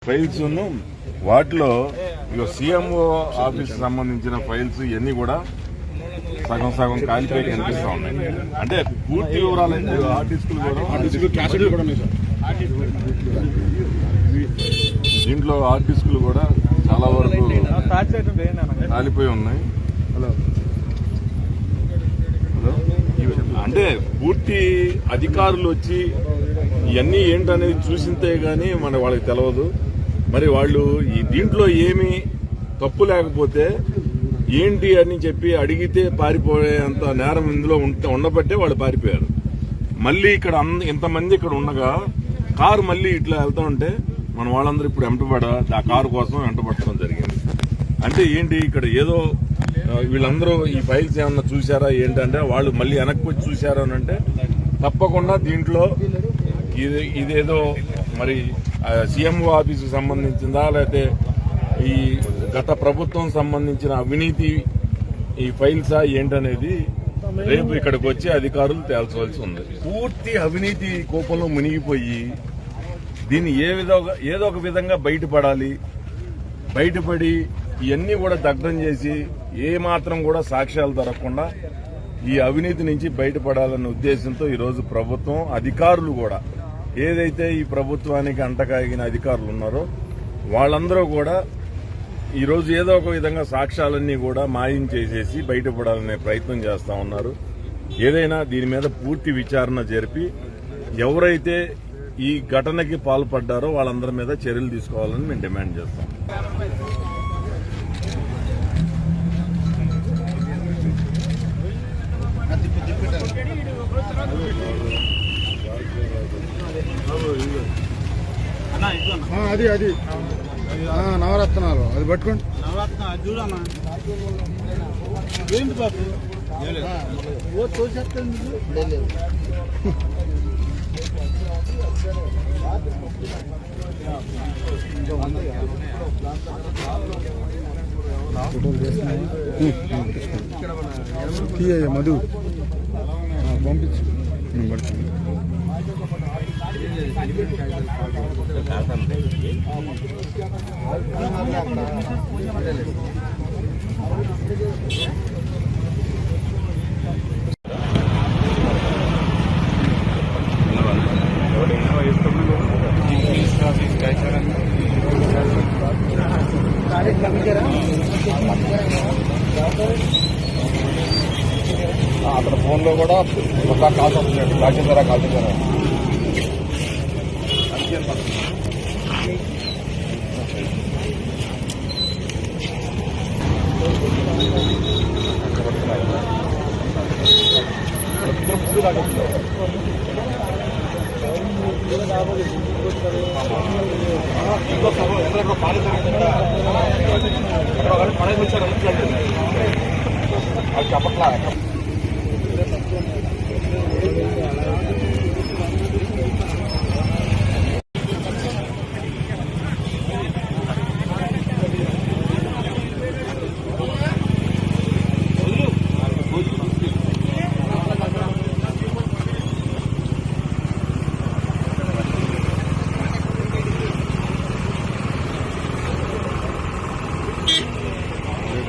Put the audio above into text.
Files వాటిలో CMO office సంబంధించిన files ఇవన్నీ కూడా సగం సగం కాలిపోయి కనిపిస్తా ఉన్నాయి. అంటే పూర్తి వివరాలు దీంట్లో హార్డ్ డిస్కులు కూడా చాలా వరకు కాలిపోయి ఉన్నాయి. అంటే పూర్తి అధికారులు వచ్చి ఇవన్నీ ఏంటనేది చూసింతే గానీ వాళ్ళకి తెలియదు. మరి వాళ్ళు ఈ దీంట్లో ఏమి తప్పు లేకపోతే ఏంటి అని చెప్పి అడిగితే పారిపోయేంత నేరం ఇందులో ఉండబట్టే వాళ్ళు పారిపోయారు. మళ్ళీ ఇక్కడ ఇంతమంది ఇక్కడ ఉండగా కారు మళ్ళీ ఇట్లా వెళ్తా ఉంటే వాళ్ళందరూ ఇప్పుడు ఆ కారు కోసం వెంటబడటం జరిగింది. అంటే ఏంటి ఇక్కడ ఏదో వీళ్ళందరూ ఈ ఫైల్స్ ఏమన్నా చూసారా ఏంటంటే వాళ్ళు మళ్ళీ వెనక్కి వచ్చి చూసారా అని అంటే తప్పకుండా దీంట్లో ఇదేదో మరి సీఎంఓ ఆఫీసుకు సంబంధించిందా లేకపోతే ఈ గత ప్రభుత్వం సంబంధించిన అవినీతి ఈ ఫైల్సా ఏంటనేది రేపు ఇక్కడికి వచ్చి అధికారులు తేల్చవలసి ఉంది. పూర్తి అవినీతి కోపంలో మునిగిపోయి దీన్ని ఏదో ఒక విధంగా బయటపడి ఇవన్నీ కూడా దగ్ధం చేసి ఏ మాత్రం కూడా సాక్ష్యాలు దొరకకుండా ఈ అవినీతి నుంచి బయటపడాలన్న ఉద్దేశంతో ఈరోజు ప్రభుత్వం అధికారులు కూడా ఏదైతే ఈ ప్రభుత్వానికి అంటకాగిన అధికారులు ఉన్నారో వాళ్ళందరూ కూడా ఈరోజు ఏదో ఒక విధంగా సాక్ష్యాలన్నీ కూడా మాయం చేసేసి బయటపడాలనే ప్రయత్నం చేస్తా ఉన్నారు. ఏదైనా దీని మీద పూర్తి విచారణ జరిపి ఎవరైతే ఈ ఘటనకి పాల్పడ్డారో వాళ్ళందరి మీద చర్యలు తీసుకోవాలని మేము డిమాండ్ చేస్తాం. అది నవరత్నాలు అది పట్టుకోండి. ఏంటి బాబు మధు పంపించు అతని ఫోన్లో కూడా ఒక కాల్ వస్తున్నాడు. రాజేంద్ర కాల్ చేశారు. పడేసి వచ్చారు. అది చెప్పట్లా